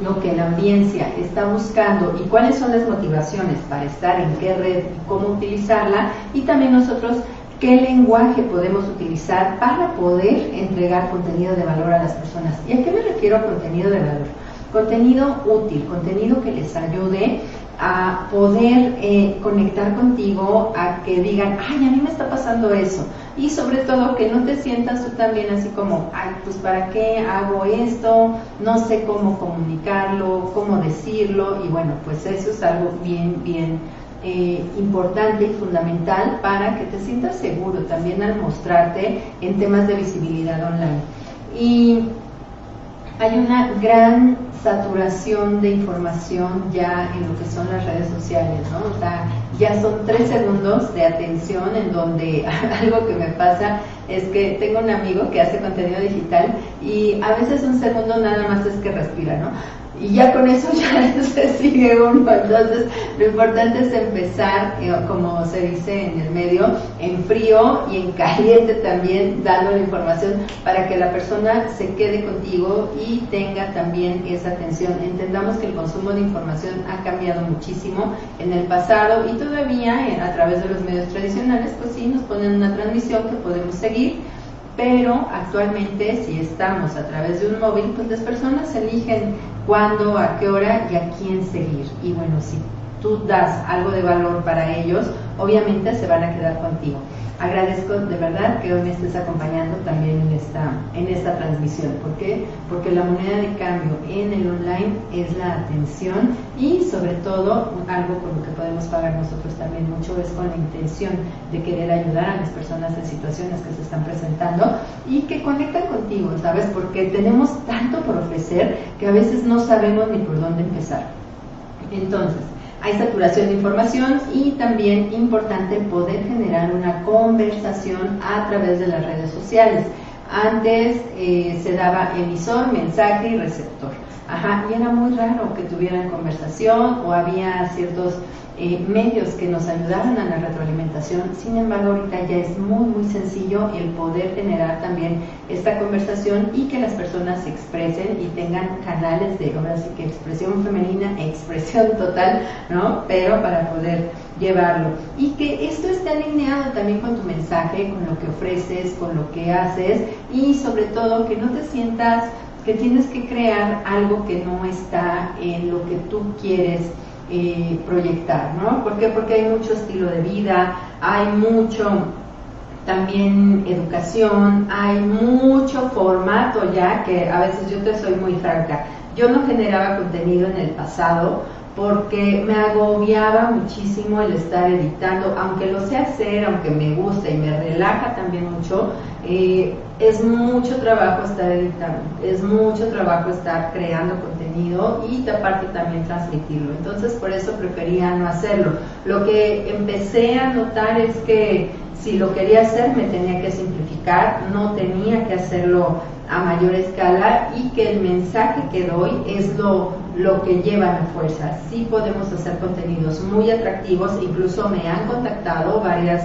lo que la audiencia está buscando y cuáles son las motivaciones para estar en qué red y cómo utilizarla, y también nosotros qué lenguaje podemos utilizar para poder entregar contenido de valor a las personas. ¿Y a qué me refiero a contenido de valor? Contenido útil, contenido que les ayude a poder conectar contigo, a que digan, ay, a mí me está pasando eso, y sobre todo que no te sientas tú también así como, ay, pues ¿para qué hago esto? No sé cómo comunicarlo, cómo decirlo, y bueno, pues eso es algo bien importante y fundamental para que te sientas seguro también al mostrarte en temas de visibilidad online. Y hay una gran saturación de información ya en lo que son las redes sociales, ¿no? O sea, ya son 3 segundos de atención, en donde algo que me pasa es que tengo un amigo que hace contenido digital y a veces 1 segundo nada más es que respira, ¿no? Y ya con eso ya se sigue uno. Entonces lo importante es empezar, como se dice en el medio, en frío y en caliente también, dando la información para que la persona se quede contigo y tenga también esa atención. Entendamos que el consumo de información ha cambiado muchísimo en el pasado, y todavía a través de los medios tradicionales pues sí nos ponen una transmisión que podemos seguir, pero actualmente si estamos a través de un móvil, pues las personas eligen cuándo, a qué hora y a quién seguir. Y bueno, si tú das algo de valor para ellos, obviamente se van a quedar contigo. Agradezco de verdad que hoy me estés acompañando también en esta transmisión. ¿Por qué? Porque la moneda de cambio en el online es la atención, y sobre todo algo con lo que podemos pagar nosotros también mucho es con la intención de querer ayudar a las personas en situaciones que se están presentando y que conectan contigo, ¿sabes? Porque tenemos tanto por ofrecer que a veces no sabemos ni por dónde empezar. Entonces, hay saturación de información, y también importante poder generar una conversación a través de las redes sociales. Antes se daba emisor, mensaje y receptor. Y era muy raro que tuvieran conversación, o había ciertos medios que nos ayudaban a la retroalimentación. Sin embargo, ahorita ya es muy sencillo el poder generar también esta conversación y que las personas se expresen y tengan canales de, ahora sí que expresión femenina, expresión total, ¿no? Pero para poder llevarlo, y que esto esté alineado también con tu mensaje, con lo que ofreces, con lo que haces, y sobre todo que no te sientas que tienes que crear algo que no está en lo que tú quieres proyectar, ¿no? ¿Por qué? Porque hay mucho estilo de vida, hay mucho también educación, hay mucho formato ya, que a veces, yo te soy muy franca, yo no generaba contenido en el pasado porque me agobiaba muchísimo el estar editando, aunque lo sé hacer, aunque me gusta y me relaja también mucho. Es mucho trabajo estar editando, es mucho trabajo estar creando contenido y aparte también transmitirlo. Entonces por eso prefería no hacerlo. Lo que empecé a notar es que si lo quería hacer me tenía que simplificar, no tenía que hacerlo a mayor escala, y que el mensaje que doy es lo que lleva la fuerza. Sí podemos hacer contenidos muy atractivos, incluso me han contactado varias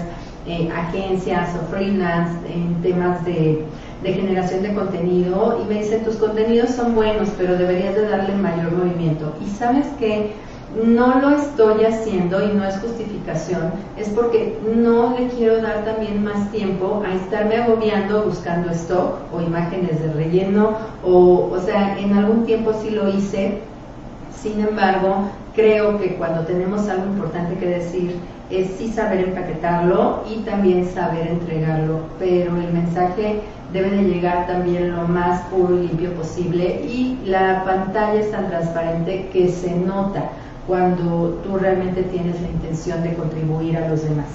agencias o freelance en temas de generación de contenido, y me dicen, tus contenidos son buenos, pero deberías de darle mayor movimiento. Y sabes que no lo estoy haciendo, y no es justificación, es porque no le quiero dar también más tiempo a estarme agobiando buscando stock o imágenes de relleno, o sea, en algún tiempo sí lo hice. Sin embargo, creo que cuando tenemos algo importante que decir, es sí saber empaquetarlo y también saber entregarlo, pero el mensaje debe de llegar también lo más puro y limpio posible, y la pantalla es tan transparente que se nota cuando tú realmente tienes la intención de contribuir a los demás.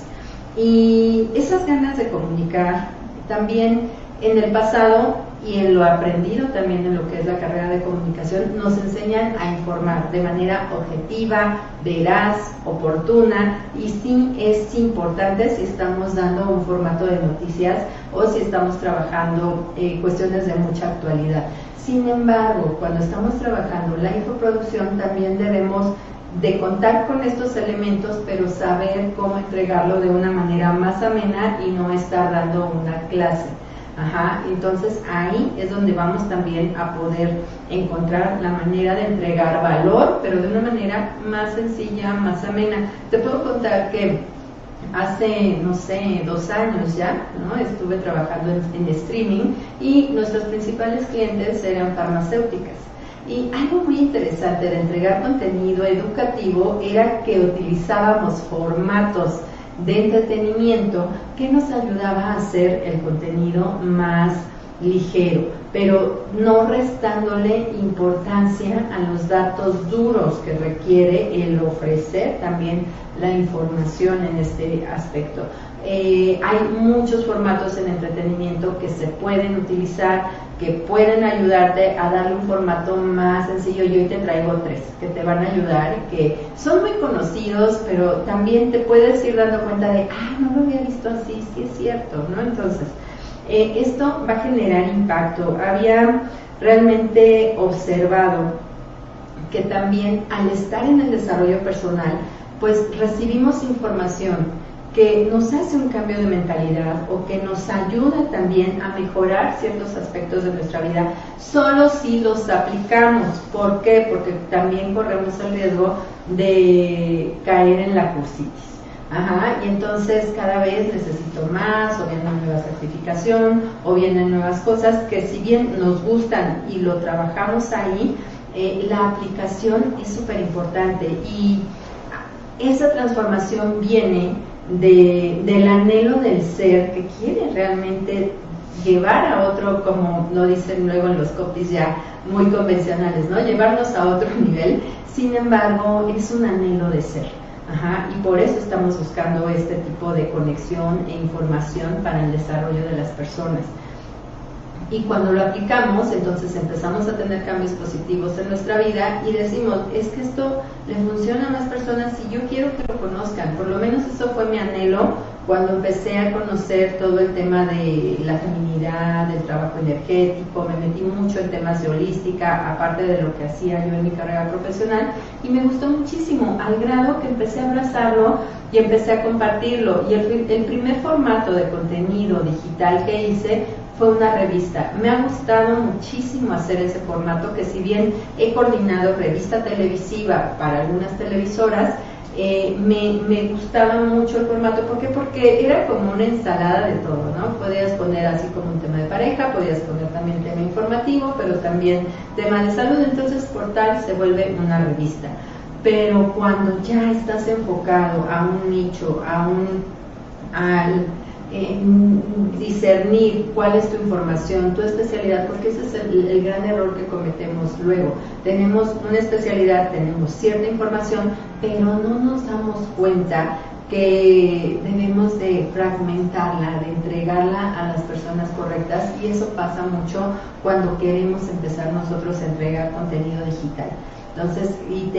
Y esas ganas de comunicar también en el pasado, y en lo aprendido también en lo que es la carrera de comunicación, nos enseñan a informar de manera objetiva, veraz, oportuna, y sí es importante si estamos dando un formato de noticias o si estamos trabajando cuestiones de mucha actualidad. Sin embargo, cuando estamos trabajando la infoproducción, también debemos de contar con estos elementos, pero saber cómo entregarlo de una manera más amena y no estar dando una clase. Ajá, entonces ahí es donde vamos también a poder encontrar la manera de entregar valor, pero de una manera más sencilla, más amena. Te puedo contar que hace, no sé, 2 años ya, ¿no? Estuve trabajando en streaming y nuestros principales clientes eran farmacéuticas. Y algo muy interesante de entregar contenido educativo era que utilizábamos formatos de entretenimiento que nos ayudaba a hacer el contenido más ligero, pero no restándole importancia a los datos duros que requiere el ofrecer también la información en este aspecto. Hay muchos formatos en entretenimiento que se pueden utilizar, que pueden ayudarte a darle un formato más sencillo. Yo hoy te traigo 3 que te van a ayudar, que son muy conocidos, pero también te puedes ir dando cuenta de, no lo había visto así, sí es cierto, ¿no? Entonces, esto va a generar impacto. Había realmente observado que también al estar en el desarrollo personal, pues recibimos información que nos hace un cambio de mentalidad o que nos ayuda también a mejorar ciertos aspectos de nuestra vida, solo si los aplicamos. ¿Por qué? Porque también corremos el riesgo de caer en la cursitis. Y entonces cada vez necesito más, o viene una nueva certificación, o vienen nuevas cosas que si bien nos gustan y lo trabajamos ahí, la aplicación es súper importante y esa transformación viene del anhelo del ser que quiere realmente llevar a otro, como lo dicen luego en los copies ya muy convencionales, ¿no? Llevarnos a otro nivel. Sin embargo, es un anhelo de ser. Y por eso estamos buscando este tipo de conexión e información para el desarrollo de las personas. Y cuando lo aplicamos, entonces empezamos a tener cambios positivos en nuestra vida y decimos, es que esto le funciona a más personas y yo quiero que lo conozcan. Por lo menos eso fue mi anhelo cuando empecé a conocer todo el tema de la feminidad, del trabajo energético. Me metí mucho en temas de holística, aparte de lo que hacía yo en mi carrera profesional, y me gustó muchísimo, al grado que empecé a abrazarlo y empecé a compartirlo. Y el primer formato de contenido digital que hice fue una revista. Me ha gustado muchísimo hacer ese formato, que si bien he coordinado revista televisiva para algunas televisoras, me gustaba mucho el formato. ¿Por qué? Porque era como una ensalada de todo, ¿no? Podías poner así como un tema de pareja, podías poner también tema informativo, pero también tema de salud. Entonces Portal se vuelve una revista. Pero cuando ya estás enfocado a un nicho, al discernir cuál es tu información, tu especialidad, porque ese es el gran error que cometemos luego. Tenemos una especialidad, tenemos cierta información, pero no nos damos cuenta que debemos de fragmentarla, de entregarla a las personas correctas, y eso pasa mucho cuando queremos empezar nosotros a entregar contenido digital. Entonces, y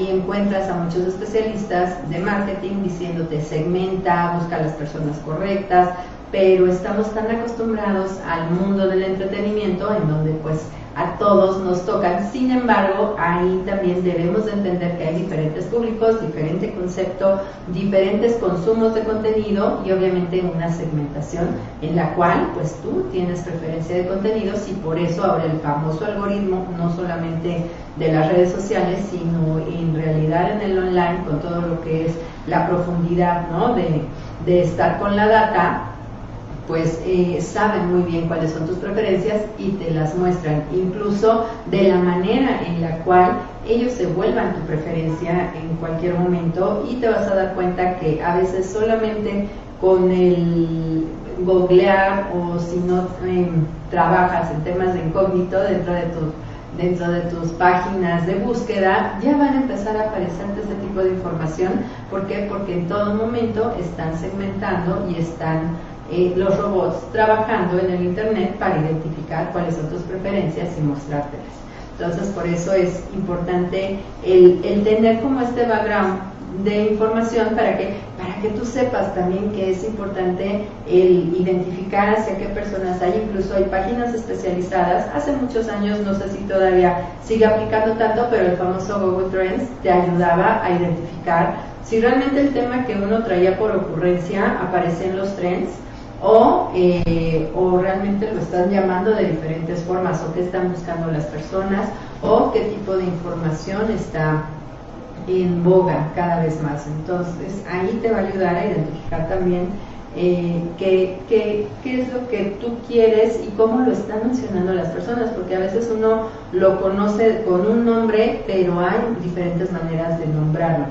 encuentras a muchos especialistas de marketing diciéndote segmenta, busca a las personas correctas, pero estamos tan acostumbrados al mundo del entretenimiento en donde pues a todos nos tocan. Sin embargo, ahí también debemos de entender que hay diferentes públicos, diferente concepto, diferentes consumos de contenido y obviamente una segmentación en la cual pues tú tienes preferencia de contenidos, y por eso ahora el famoso algoritmo, no solamente de las redes sociales, sino en realidad en el online, con todo lo que es la profundidad, ¿no? de estar con la data, pues saben muy bien cuáles son tus preferencias y te las muestran, incluso de la manera en la cual ellos se vuelvan tu preferencia en cualquier momento, y te vas a dar cuenta que a veces solamente con el googlear, o si no trabajas en temas de incógnito dentro de tus páginas de búsqueda, ya van a empezar a aparecerte este tipo de información. ¿Por qué? Porque en todo momento están segmentando y están los robots trabajando en el internet para identificar cuáles son tus preferencias y mostrártelas. Entonces, por eso es importante el tener como este background de información para que tú sepas también que es importante el identificar hacia qué personas hay. Incluso hay páginas especializadas. Hace muchos años, no sé si todavía sigue aplicando tanto, pero el famoso Google Trends te ayudaba a identificar si realmente el tema que uno traía por ocurrencia aparecía en los trends, o realmente lo están llamando de diferentes formas, o qué están buscando las personas, o qué tipo de información está en boga cada vez más. Entonces ahí te va a ayudar a identificar también qué es lo que tú quieres y cómo lo están mencionando las personas, porque a veces uno lo conoce con un nombre, pero hay diferentes maneras de nombrarlo.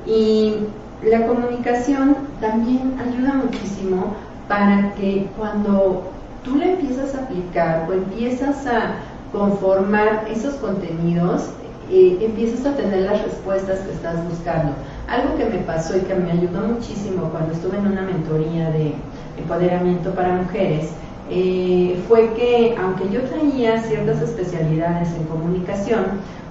Y la comunicación también ayuda muchísimo para que cuando tú la empiezas a aplicar o empiezas a conformar esos contenidos, empiezas a tener las respuestas que estás buscando. Algo que me pasó y que me ayudó muchísimo cuando estuve en una mentoría de empoderamiento para mujeres, fue que aunque yo traía ciertas especialidades en comunicación,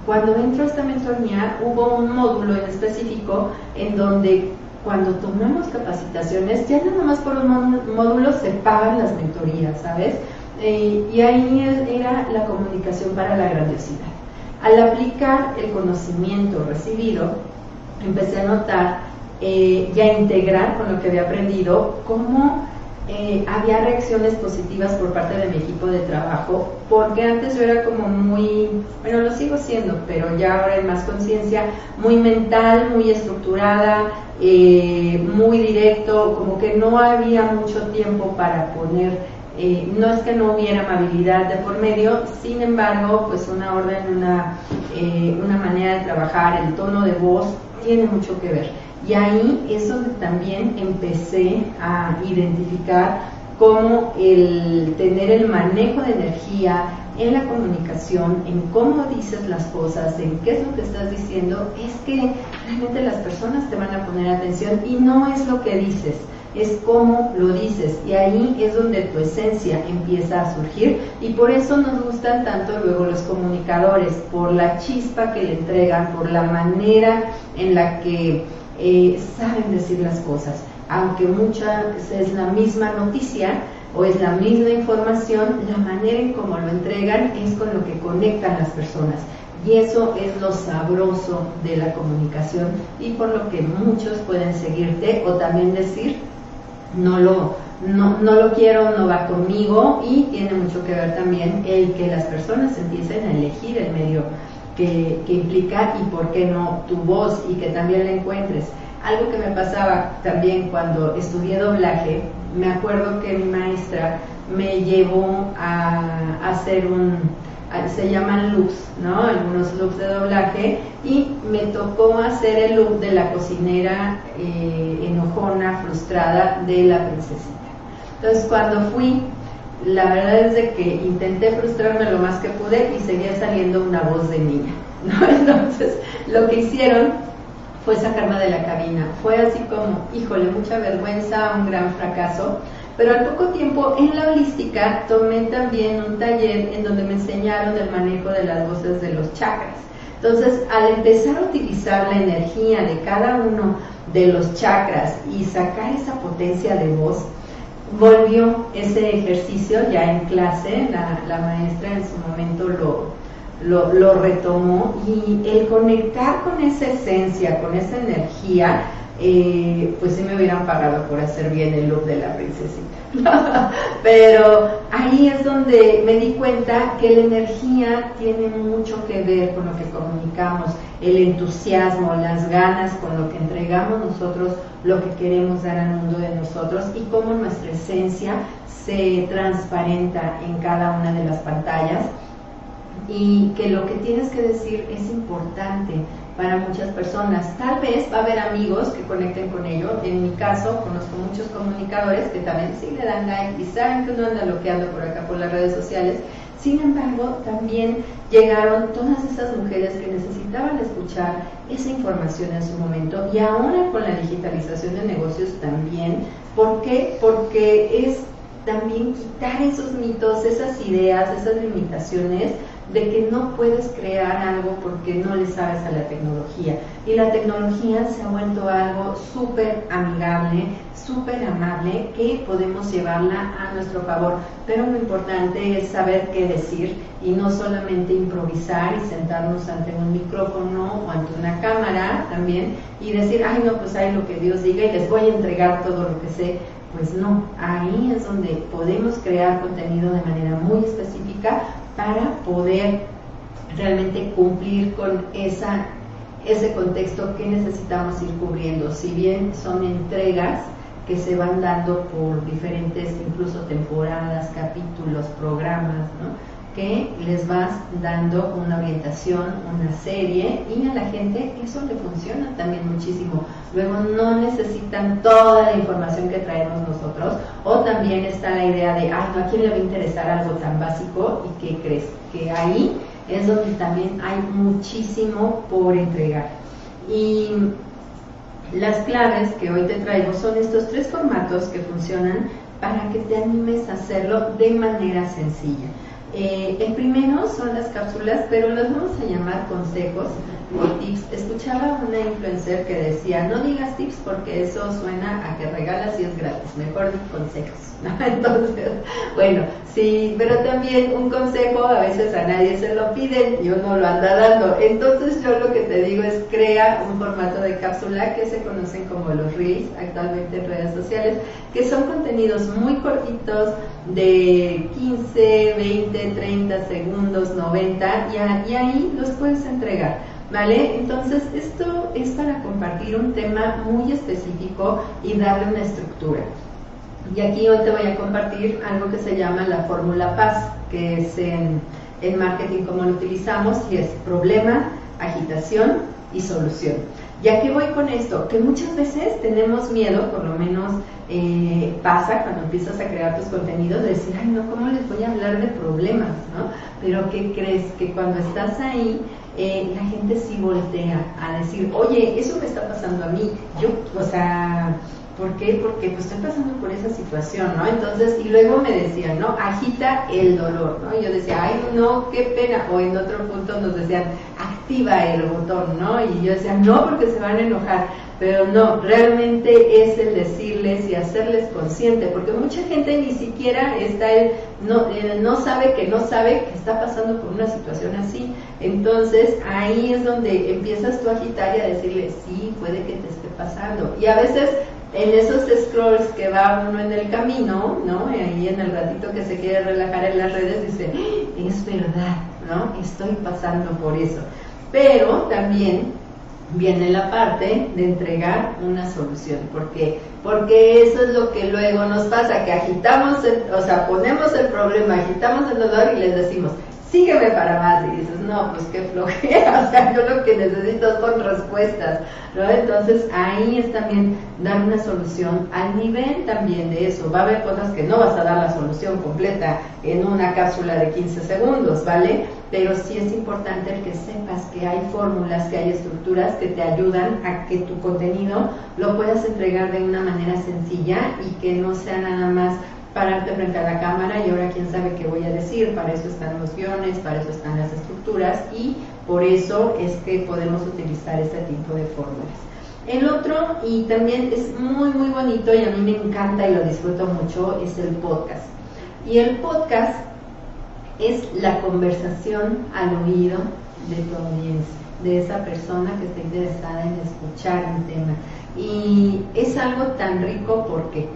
cuando entro a esta mentoría hubo un módulo en específico en donde cuando tomamos capacitaciones, ya nada más por un módulo se pagan las mentorías, ¿sabes? Y ahí era la comunicación para la grandiosidad. Al aplicar el conocimiento recibido, empecé a notar y a integrar con lo que había aprendido cómo había reacciones positivas por parte de mi equipo de trabajo, porque antes yo era como muy, bueno, lo sigo siendo, pero ya ahora hay más conciencia, muy mental, muy estructurada, muy directo, como que no había mucho tiempo para poner, no es que no hubiera amabilidad de por medio, sin embargo, pues una orden, una manera de trabajar, el tono de voz, tiene mucho que ver. Y ahí es donde también empecé a identificar cómo el tener el manejo de energía en la comunicación, en cómo dices las cosas, en qué es lo que estás diciendo, es que realmente las personas te van a poner atención y no es lo que dices, es cómo lo dices, y ahí es donde tu esencia empieza a surgir, y por eso nos gustan tanto luego los comunicadores, por la chispa que le entregan, por la manera en la que saben decir las cosas, aunque muchas es la misma noticia o es la misma información, la manera en cómo lo entregan es con lo que conectan las personas, y eso es lo sabroso de la comunicación, y por lo que muchos pueden seguirte o también decir no lo quiero, no va conmigo, y tiene mucho que ver también el que las personas empiecen a elegir el medio que implica y por qué no tu voz, y que también la encuentres. Algo que me pasaba también cuando estudié doblaje, me acuerdo que mi maestra me llevó a hacer se llaman looks, ¿no? Algunos looks de doblaje, y me tocó hacer el look de la cocinera enojona, frustrada de La Princesita. Entonces cuando fui, la verdad es de que intenté frustrarme lo más que pude y seguía saliendo una voz de niña, ¿no? Entonces lo que hicieron fue sacarme de la cabina. Fue así como, híjole, mucha vergüenza, un gran fracaso. Pero al poco tiempo en la holística tomé también un taller en donde me enseñaron el manejo de las voces de los chakras. Entonces, al empezar a utilizar la energía de cada uno de los chakras y sacar esa potencia de voz, volvió ese ejercicio ya en clase, la maestra en su momento lo retomó, y el conectar con esa esencia, con esa energía, pues sí me hubieran pagado por hacer bien el look de La Princesita. Pero ahí es donde me di cuenta que la energía tiene mucho que ver con lo que comunicamos, el entusiasmo, las ganas con lo que entregamos nosotros, lo que queremos dar al mundo de nosotros, y cómo nuestra esencia se transparenta en cada una de las pantallas, y que lo que tienes que decir es importante para muchas personas. Tal vez va a haber amigos que conecten con ello. En mi caso, conozco muchos comunicadores que también sí le dan like y saben que uno anda bloqueando por acá por las redes sociales. Sin embargo, también llegaron todas esas mujeres que necesitaban escuchar esa información en su momento, y ahora con la digitalización de negocios también. ¿Por qué? Porque es también quitar esos mitos, esas ideas, esas limitaciones de que no puedes crear algo porque no le sabes a la tecnología. Y la tecnología se ha vuelto algo súper amigable, súper amable, que podemos llevarla a nuestro favor. Pero lo importante es saber qué decir, y no solamente improvisar y sentarnos ante un micrófono o ante una cámara también y decir, ay no, pues hay lo que Dios diga y les voy a entregar todo lo que sé. Pues no, ahí es donde podemos crear contenido de manera muy específica para poder realmente cumplir con ese contexto que necesitamos ir cubriendo. Si bien son entregas que se van dando por diferentes, incluso temporadas, capítulos, programas, ¿no?, que les vas dando una orientación, una serie, y a la gente eso le funciona también muchísimo. Luego no necesitan toda la información que traemos nosotros, o también está la idea de, ay, no, ¿a quién le va a interesar algo tan básico? ¿Y qué crees? Que ahí es donde también hay muchísimo por entregar. Y las claves que hoy te traigo son estos 3 formatos que funcionan para que te animes a hacerlo de manera sencilla. El primero son las cápsulas, pero las vamos a llamar consejos o tips. Escuchaba una influencer que decía, no digas tips porque eso suena a que regalas y es gratis, mejor di consejos. Entonces, bueno, sí, pero también un consejo a veces a nadie se lo piden y uno lo anda dando. Entonces yo lo que te digo es crea un formato de cápsula que se conocen como los Reels actualmente en redes sociales, que son contenidos muy cortitos de 15, 20, 30 segundos, 90, y ahí los puedes entregar, ¿vale? Entonces esto es para compartir un tema muy específico y darle una estructura. Y aquí hoy te voy a compartir algo que se llama la fórmula PAS, que es en marketing como lo utilizamos, y es problema, agitación y solución. ¿Ya qué voy con esto? Que muchas veces tenemos miedo, por lo menos pasa cuando empiezas a crear tus contenidos, de decir, ay no, ¿cómo les voy a hablar de problemas? ¿No? Pero ¿qué crees? Que cuando estás ahí, la gente sí voltea a decir, oye, eso me está pasando a mí. Yo, o sea, ¿por qué? Porque pues estoy pasando por esa situación, ¿no? Entonces, y luego me decían, ¿no? Agita el dolor, ¿no? Y yo decía, ay, no, qué pena. O en otro punto nos decían, activa el botón, ¿no? Y yo decía, no, porque se van a enojar. Pero no, realmente es el decirles y hacerles consciente, porque mucha gente ni siquiera no sabe que está pasando por una situación así. Entonces, ahí es donde empiezas tú a agitar y a decirle, sí, puede que te esté pasando. Y a veces en esos scrolls que va uno en el camino, ¿no? Ahí en el ratito que se quiere relajar en las redes, dice, es verdad, ¿no? Estoy pasando por eso. Pero también viene la parte de entregar una solución. ¿Por qué? Porque eso es lo que luego nos pasa, que agitamos, ponemos el problema, agitamos el dolor y les decimos, sígueme para más, y dices, no, pues qué flojera, o sea, yo lo que necesito son respuestas, ¿no? Entonces ahí es también dar una solución al nivel también de eso. Va a haber cosas que no vas a dar la solución completa en una cápsula de 15 segundos, ¿vale? Pero sí es importante el que sepas que hay fórmulas, que hay estructuras que te ayudan a que tu contenido lo puedas entregar de una manera sencilla y que no sea nada más pararte frente a la cámara y ahora quién sabe qué voy a decir. Para eso están los guiones, para eso están las estructuras, y por eso es que podemos utilizar este tipo de fórmulas. El otro, y también es muy muy bonito y a mí me encanta y lo disfruto mucho, es el podcast. Y el podcast es la conversación al oído de tu audiencia, de esa persona que está interesada en escuchar un tema. Y es algo tan rico porque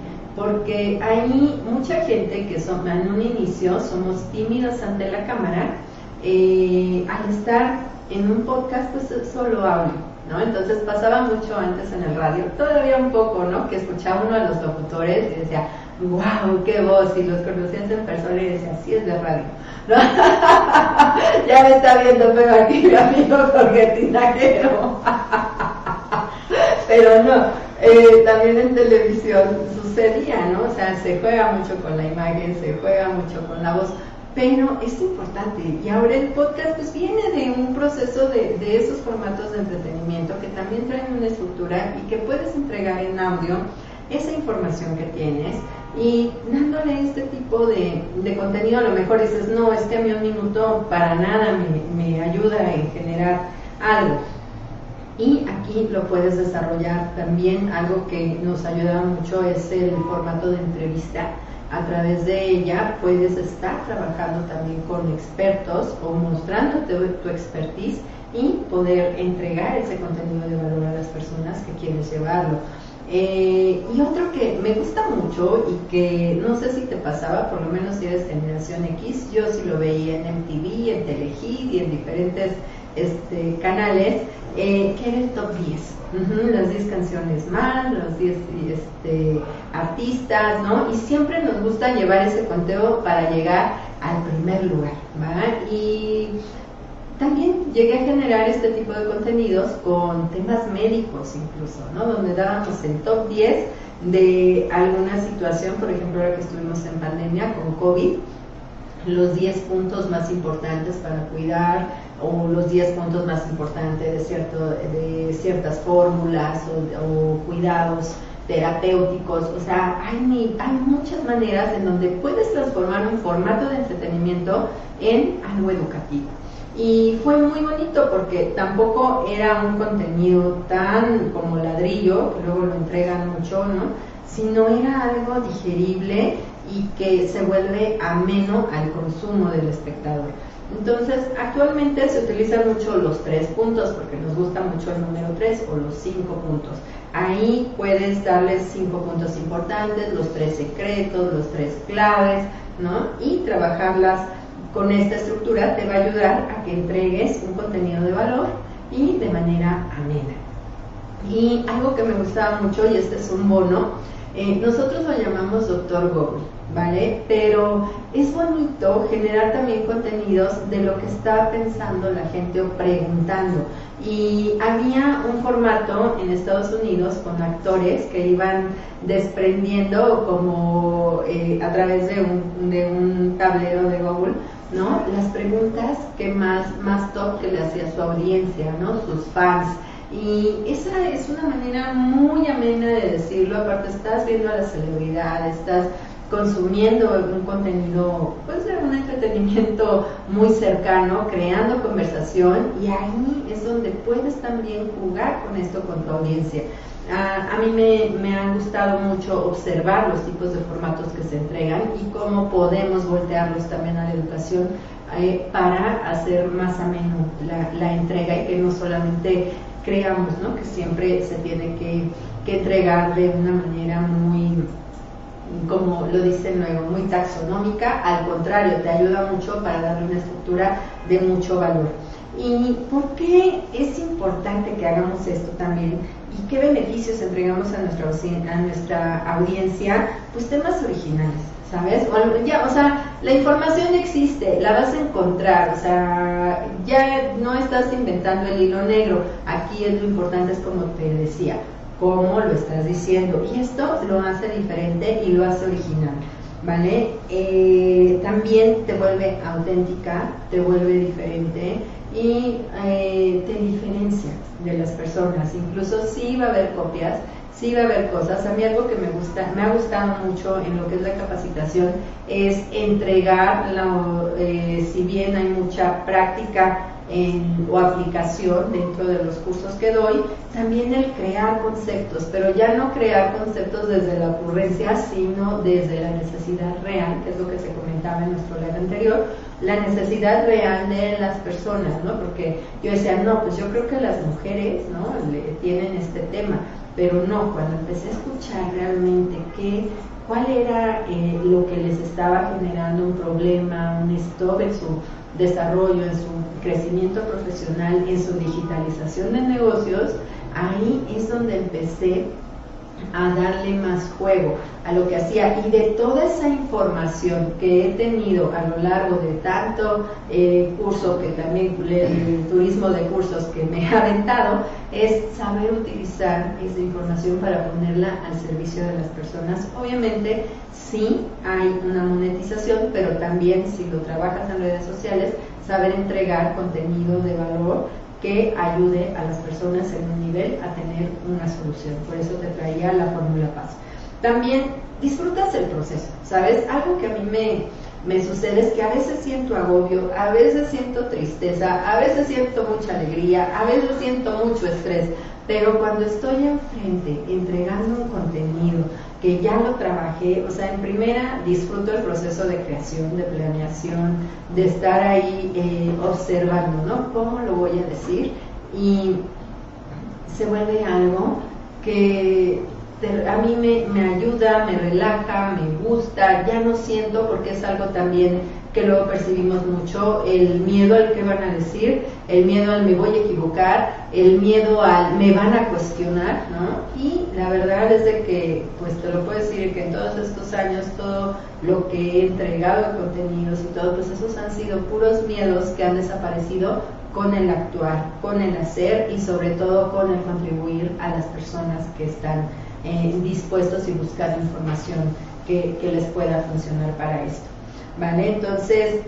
hay mucha gente que en un inicio somos tímidos ante la cámara. Al estar en un podcast pues es solo audio, ¿no? Entonces pasaba mucho antes en el radio, todavía un poco, ¿no? Que escuchaba uno a los locutores y decía, wow, qué voz, y los conocías en persona y decía, sí es de radio, ¿no? Ya me está viendo pero aquí mi amigo Jorge Tinajero. Pero no, también en televisión sucedía, ¿no? O sea, se juega mucho con la imagen, se juega mucho con la voz, pero es importante. Y ahora el podcast pues viene de un proceso de esos formatos de entretenimiento que también traen una estructura y que puedes entregar en audio esa información que tienes y dándole este tipo de contenido. A lo mejor dices, no, es que a mí un minuto para nada me ayuda en generar algo. Y aquí lo puedes desarrollar también. Algo que nos ayuda mucho es el formato de entrevista. A través de ella puedes estar trabajando también con expertos o mostrándote tu expertise y poder entregar ese contenido de valor a las personas que quieres llevarlo. Y otro que me gusta mucho y que no sé si te pasaba, por lo menos si eres generación X, yo sí lo veía en MTV, en Telehit y en diferentes canales, que era el top 10. Las 10 canciones más, los 10 artistas, ¿no? Y siempre nos gusta llevar ese conteo para llegar al primer lugar, ¿va? Y también llegué a generar este tipo de contenidos con temas médicos incluso, ¿no? Donde dábamos el top 10 de alguna situación, por ejemplo, ahora que estuvimos en pandemia con COVID, los 10 puntos más importantes para cuidar o los 10 puntos más importantes de ciertas fórmulas o cuidados terapéuticos. O sea, hay muchas maneras en donde puedes transformar un formato de entretenimiento en algo educativo. Y fue muy bonito porque tampoco era un contenido tan como ladrillo, que luego lo entregan mucho, ¿no? Sino era algo digerible y que se vuelve ameno al consumo del espectador. Entonces, actualmente se utilizan mucho los 3 puntos, porque nos gusta mucho el número 3 o los 5 puntos. Ahí puedes darles 5 puntos importantes, los 3 secretos, los 3 claves, ¿no? Y trabajarlas con esta estructura te va a ayudar a que entregues un contenido de valor y de manera amena. Y algo que me gustaba mucho, y este es un bono, nosotros lo llamamos Dr. Google, ¿vale? Pero es bonito generar también contenidos de lo que está pensando la gente o preguntando. Y había un formato en Estados Unidos con actores que iban desprendiendo como a través de un tablero de Google, ¿no? Las preguntas que más top que le hacía su audiencia, ¿no? Sus fans. Y esa es una manera muy amena de decirlo. Aparte, estás viendo a la celebridad, estás consumiendo un contenido, pues de un entretenimiento muy cercano, creando conversación, y ahí es donde puedes también jugar con esto con tu audiencia. A mí me ha gustado mucho observar los tipos de formatos que se entregan y cómo podemos voltearlos también a la educación para hacer más ameno la entrega, y que no solamente creamos, ¿no?, que siempre se tiene que entregar de una manera muy, como lo dicen luego, muy taxonómica. Al contrario, te ayuda mucho para darle una estructura de mucho valor. ¿Y por qué es importante que hagamos esto también? ¿Y qué beneficios entregamos a nuestra audiencia? Pues temas originales, ¿sabes? O sea, la información existe, la vas a encontrar, o sea, ya no estás inventando el hilo negro. Aquí lo importante es, como te decía, cómo lo estás diciendo, y esto lo hace diferente y lo hace original, ¿vale? También te vuelve auténtica, te vuelve diferente y te diferencia de las personas. Incluso sí va a haber copias, sí va a haber cosas. A mí algo que me ha gustado mucho en lo que es la capacitación es entregar, si bien hay mucha práctica o aplicación dentro de los cursos que doy, también el crear conceptos, pero ya no crear conceptos desde la ocurrencia, sino desde la necesidad real, que es lo que se comentaba en nuestro live anterior, la necesidad real de las personas, ¿no? Porque yo decía, no, pues yo creo que las mujeres, ¿no?, tienen este tema, pero no, cuando empecé a escuchar realmente cuál era lo que les estaba generando un problema, un stop en su desarrollo, en su crecimiento profesional, en su digitalización de negocios, ahí es donde empecé a darle más juego a lo que hacía. Y de toda esa información que he tenido a lo largo de tanto curso, que también el turismo de cursos que me ha aventado, es saber utilizar esa información para ponerla al servicio de las personas. Obviamente sí hay una monetización, pero también, si lo trabajas en redes sociales, saber entregar contenido de valor que ayude a las personas en un nivel a tener una solución. Por eso te traía la fórmula PAS. También disfrutas el proceso, ¿sabes? Algo que a mí me sucede es que a veces siento agobio, a veces siento tristeza, a veces siento mucha alegría, a veces siento mucho estrés, pero cuando estoy enfrente entregando un contenido que ya lo trabajé, o sea, en primera disfruto el proceso de creación, de planeación, de estar ahí observando, ¿no?, cómo lo voy a decir, y se vuelve algo que a mí me ayuda, me relaja, me gusta, ya no siento, porque es algo también que luego percibimos mucho, el miedo al que van a decir, el miedo al me voy a equivocar, el miedo al me van a cuestionar, ¿no? Y la verdad es de que, pues te lo puedo decir, que en todos estos años, todo lo que he entregado de contenidos y todo, pues esos han sido puros miedos que han desaparecido con el actuar, con el hacer y sobre todo con el contribuir a las personas que están dispuestos y buscando información que les pueda funcionar para esto. ¿Vale? Entonces,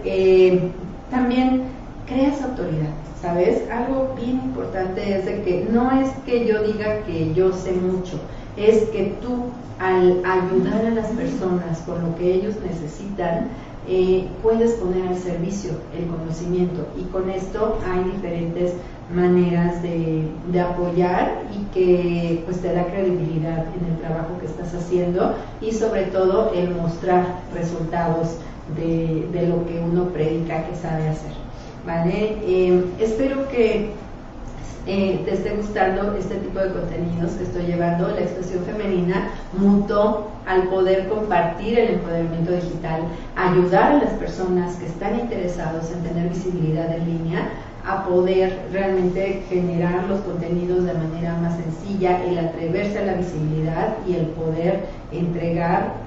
también creas autoridad, ¿sabes? Algo bien importante es de que no es que yo diga que yo sé mucho, es que tú, al ayudar a las personas con lo que ellos necesitan, puedes poner al servicio el conocimiento, y con esto hay diferentes maneras de apoyar y que pues te da credibilidad en el trabajo que estás haciendo, y sobre todo el mostrar resultados de lo que uno predica que sabe hacer, ¿vale? Espero que te esté gustando este tipo de contenidos que estoy llevando. La expresión femenina mutó al poder compartir el empoderamiento digital, ayudar a las personas que están interesados en tener visibilidad en línea a poder realmente generar los contenidos de manera más sencilla, el atreverse a la visibilidad y el poder entregar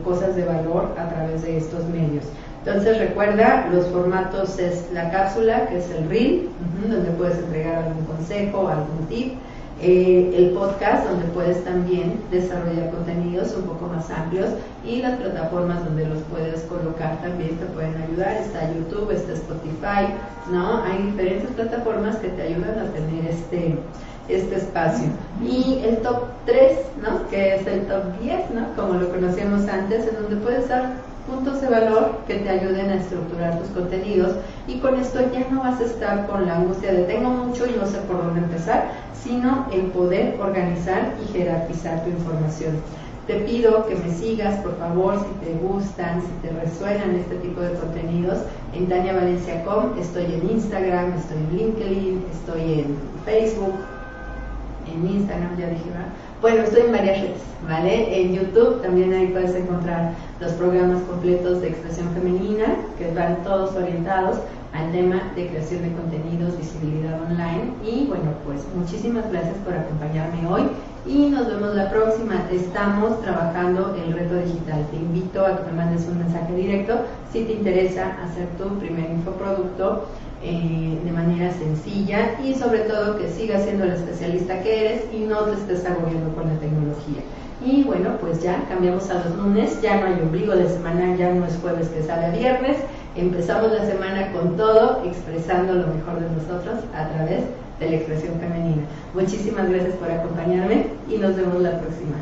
cosas de valor a través de estos medios. Entonces recuerda, los formatos es la cápsula, que es el reel, donde puedes entregar algún consejo, algún tip, el podcast, donde puedes también desarrollar contenidos un poco más amplios, y las plataformas donde los puedes colocar también te pueden ayudar. Está YouTube, está Spotify, ¿no? Hay diferentes plataformas que te ayudan a tener este espacio. Y el top 3, ¿no? Que es el top 10, ¿no? Como lo conocíamos antes, en donde puedes dar puntos de valor que te ayuden a estructurar tus contenidos, y con esto ya no vas a estar con la angustia de tengo mucho y no sé por dónde empezar, sino el poder organizar y jerarquizar tu información. Te pido que me sigas, por favor, si te gustan, si te resuenan este tipo de contenidos, en TaniaValencia.com. Estoy en Instagram, estoy en LinkedIn, estoy en Facebook, en Instagram, ya dije, ¿verdad? Bueno, estoy en varias redes, ¿vale? En YouTube también ahí puedes encontrar los programas completos de expresión femenina, que van todos orientados al tema de creación de contenidos, visibilidad online. Y bueno, pues muchísimas gracias por acompañarme hoy y nos vemos la próxima. Estamos trabajando el reto digital. Te invito a que me mandes un mensaje directo si te interesa hacer tu primer infoproducto de manera sencilla, y sobre todo que sigas siendo la especialista que eres y no te estés agobiando con la tecnología. Y bueno, pues ya cambiamos a los lunes, ya no hay ombligo de semana, ya no es jueves que sale a viernes. Empezamos la semana con todo, expresando lo mejor de nosotros a través de la expresión femenina. Muchísimas gracias por acompañarme y nos vemos la próxima.